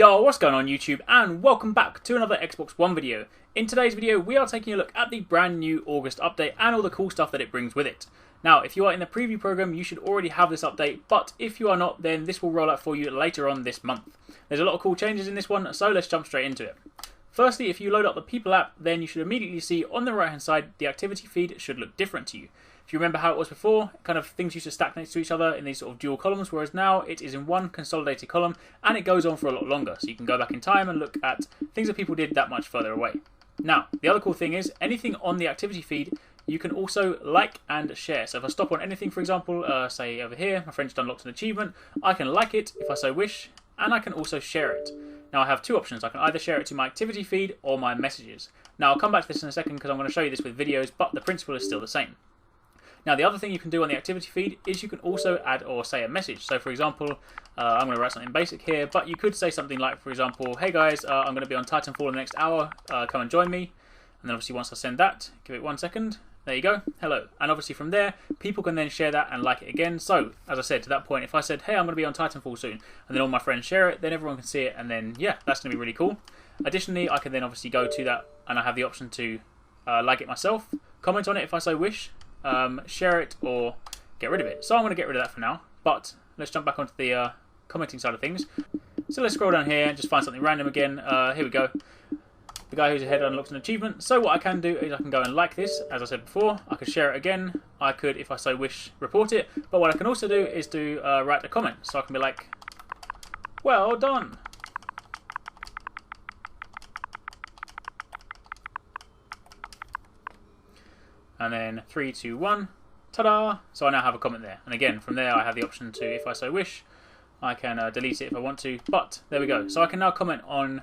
Yo, what's going on YouTube, and welcome back to another Xbox One video. In today's video, we are taking a look at the brand new August update and all the cool stuff that it brings with it. Now, if you are in the preview program, you should already have this update, but if you are not, then this will roll out for you later on this month. There's a lot of cool changes in this one, so let's jump straight into it. Firstly, if you load up the People app, then you should immediately see on the right hand side, the activity feed should look different to you. If you remember how it was before, kind of things used to stack next to each other in these sort of dual columns, whereas now it is in one consolidated column and it goes on for a lot longer. So you can go back in time and look at things that people did that much further away. Now, the other cool thing is anything on the activity feed, you can also like and share. So if I stop on anything, for example, say over here, my friend just unlocked an achievement, I can like it if I so wish, and I can also share it. Now I have two options. I can either share it to my activity feed or my messages. Now I'll come back to this in a second because I'm going to show you this with videos, but the principle is still the same. Now the other thing you can do on the activity feed is you can also add or say a message. So for example, I'm going to write something basic here, but you could say something like, for example, hey guys, I'm going to be on Titanfall in the next hour, come and join me. And then obviously once I send that, give it 1 second, there you go, hello. And obviously from there, people can then share that and like it again. So as I said, to that point, if I said, hey, I'm going to be on Titanfall soon, and then all my friends share it, then everyone can see it, and then yeah, that's going to be really cool. Additionally, I can then obviously go to that, and I have the option to like it myself, comment on it if I so wish, share it or get rid of it. So I'm going to get rid of that for now, but let's jump back onto the commenting side of things. So let's scroll down here and just find something random again. Here we go. The guy who's ahead unlocks an achievement. So what I can do is I can go and like this, as I said before. I could share it again. I could, if I so wish, report it. But what I can also do is to write a comment. So I can be like, well done. And then 3, 2, 1, ta-da! So I now have a comment there. And again, from there I have the option to, if I so wish, I can delete it if I want to. But there we go. So I can now comment on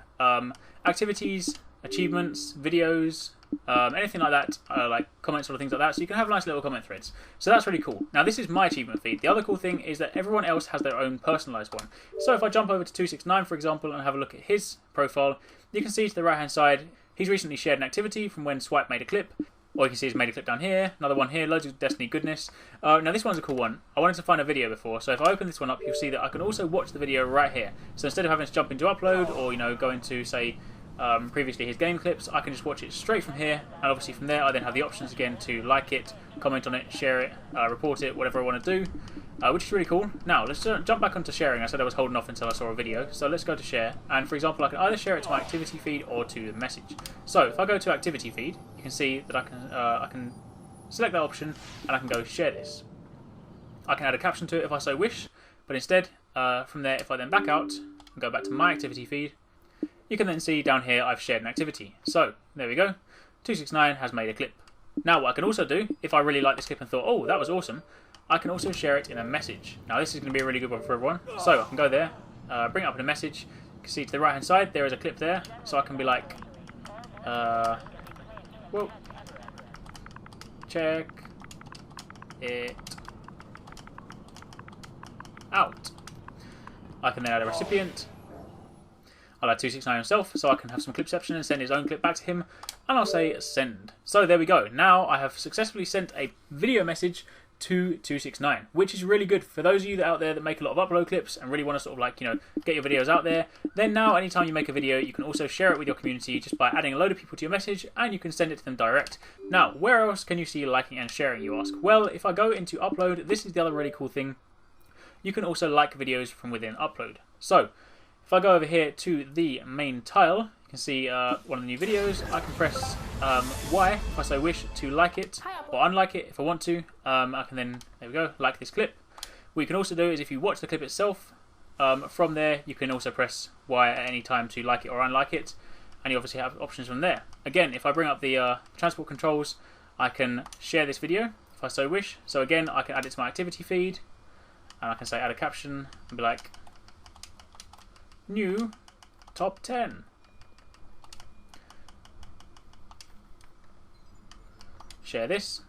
activities, achievements, videos, anything like that, like comments or things like that. So you can have nice little comment threads. So that's really cool. Now this is my achievement feed. The other cool thing is that everyone else has their own personalized one. So if I jump over to 269, for example, and have a look at his profile, you can see to the right hand side, he's recently shared an activity from when Swipe made a clip. Or you can see he's made a clip down here, another one here, loads of Destiny goodness. Now this one's a cool one. I wanted to find a video before, so if I open this one up, you'll see that I can also watch the video right here. So instead of having to jump into upload, or go into, say, previously his game clips, I can just watch it straight from here, and obviously from there I then have the options again to like it, comment on it, share it, report it, whatever I want to do, which is really cool. Now let's jump back onto sharing. I said I was holding off until I saw a video, so let's go to share, and for example I can either share it to my activity feed or to the message. So if I go to activity feed, you can see that I can select that option and I can go share this. I can add a caption to it if I so wish, but instead from there, if I then back out and go back to my activity feed, you can then see down here I've shared an activity. So there we go, 269 has made a clip. Now what I can also do, if I really like this clip and thought, oh, that was awesome, I can also share it in a message. Now this is going to be a really good one for everyone. So I can go there, bring it up in a message. You can see to the right hand side there is a clip there, so I can be like, whoa, check it out. I can then add a recipient. I'll add 269 himself, so I can have some clipception and send his own clip back to him, and I'll say send. So there we go. Now I have successfully sent a video message to 269, which is really good for those of you out there that make a lot of upload clips and really want to sort of get your videos out there. Then now anytime you make a video, you can also share it with your community just by adding a load of people to your message, and you can send it to them direct. Now where else can you see liking and sharing, you ask? Well, if I go into upload, this is the other really cool thing. You can also like videos from within upload. So if I go over here to the main tile, you can see one of the new videos. I can press Y if I so wish to like it or unlike it if I want to. I can then, there we go, like this clip. What you can also do is if you watch the clip itself, from there you can also press Y at any time to like it or unlike it, and you obviously have options from there. Again, if I bring up the transport controls, I can share this video if I so wish. So again, I can add it to my activity feed, and I can say add a caption and be like, new top 10. Share this.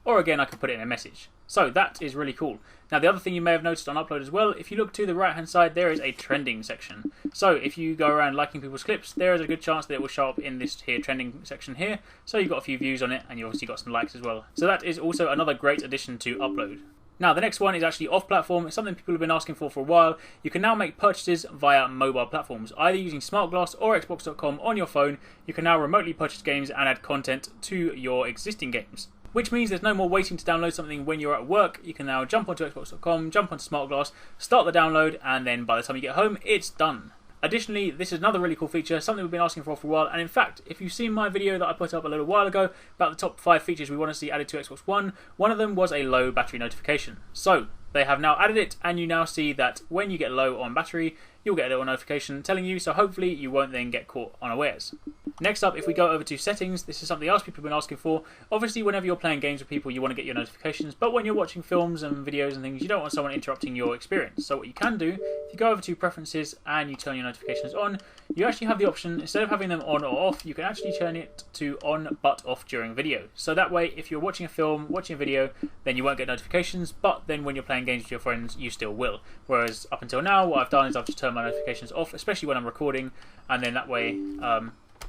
Or again, I can put it in a message. So that is really cool. Now the other thing you may have noticed on upload as well, if you look to the right hand side, there is a trending section. So if you go around liking people's clips, there is a good chance that it will show up in this here trending section here. So you've got a few views on it, and you obviously got some likes as well. So that is also another great addition to upload. Now, the next one is actually off-platform. It's something people have been asking for a while. You can now make purchases via mobile platforms, either using SmartGlass or Xbox.com on your phone. You can now remotely purchase games and add content to your existing games, which means there's no more waiting to download something when you're at work. You can now jump onto Xbox.com, jump onto SmartGlass, start the download, and then by the time you get home, it's done. Additionally, this is another really cool feature, something we've been asking for a while, and in fact, if you've seen my video that I put up a little while ago about the top 5 features we want to see added to Xbox One, one of them was a low battery notification. So, they have now added it, and you now see that when you get low on battery, you'll get a little notification telling you, so hopefully you won't then get caught unawares. Next up, if we go over to settings, this is something else people have been asking for. Obviously, whenever you're playing games with people, you want to get your notifications, but when you're watching films and videos and things, you don't want someone interrupting your experience. So what you can do, if you go over to preferences and you turn your notifications on, you actually have the option, instead of having them on or off, you can actually turn it to on but off during video. So that way, if you're watching a film, watching a video, then you won't get notifications, but then when you're playing games with your friends, you still will. Whereas up until now, what I've done is I've just turned my notifications off, especially when I'm recording, and then that way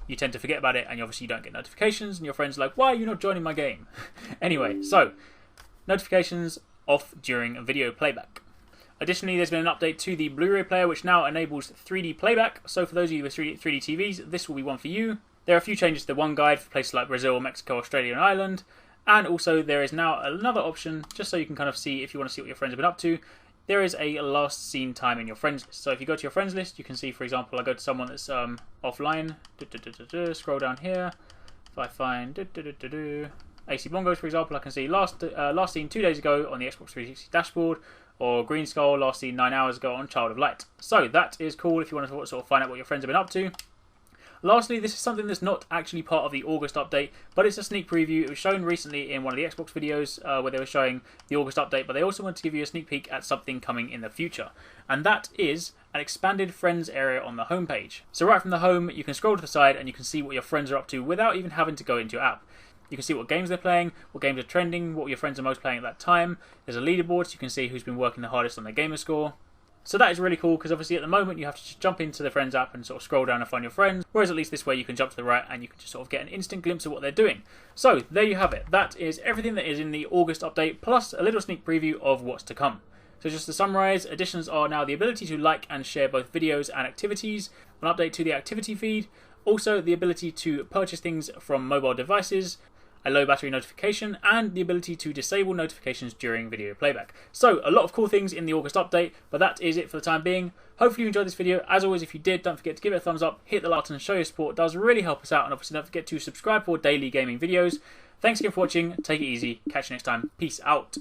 you tend to forget about it, and obviously you don't get notifications, and your friends are like, why are you not joining my game? Anyway, so notifications off during video playback. Additionally, there's been an update to the Blu-ray player, which now enables 3D playback. So for those of you with 3D TVs, this will be one for you. There are a few changes to the One Guide for places like Brazil, Mexico, Australia, and Ireland. And also there is now another option, just so you can kind of see if you want to see what your friends have been up to. There is a last seen time in your friends list. So if you go to your friends list, you can see, for example, I go to someone that's offline, scroll down here. If I find AC Bongos, for example, I can see last seen 2 days ago on the Xbox 360 dashboard, or Green Skull last seen 9 hours ago on Child of Light. So that is cool if you want to sort of find out what your friends have been up to. Lastly, this is something that's not actually part of the August update, but it's a sneak preview. It was shown recently in one of the Xbox videos where they were showing the August update, but they also wanted to give you a sneak peek at something coming in the future. And that is an expanded friends area on the homepage. So right from the home, you can scroll to the side and you can see what your friends are up to without even having to go into your app. You can see what games they're playing, what games are trending, what your friends are most playing at that time. There's a leaderboard so you can see who's been working the hardest on their gamer score. So that is really cool because obviously at the moment you have to just jump into the Friends app and sort of scroll down and find your friends, whereas at least this way you can jump to the right and you can just sort of get an instant glimpse of what they're doing. So there you have it. That is everything that is in the August update, plus a little sneak preview of what's to come. So just to summarise, additions are now the ability to like and share both videos and activities, an update to the activity feed, also the ability to purchase things from mobile devices, a low battery notification, and the ability to disable notifications during video playback. So a lot of cool things in the August update, but that is it for the time being. Hopefully you enjoyed this video. As always, if you did, don't forget to give it a thumbs up, hit the like button, show your support. It does really help us out, and obviously don't forget to subscribe for daily gaming videos. Thanks again for watching, take it easy, catch you next time, peace out.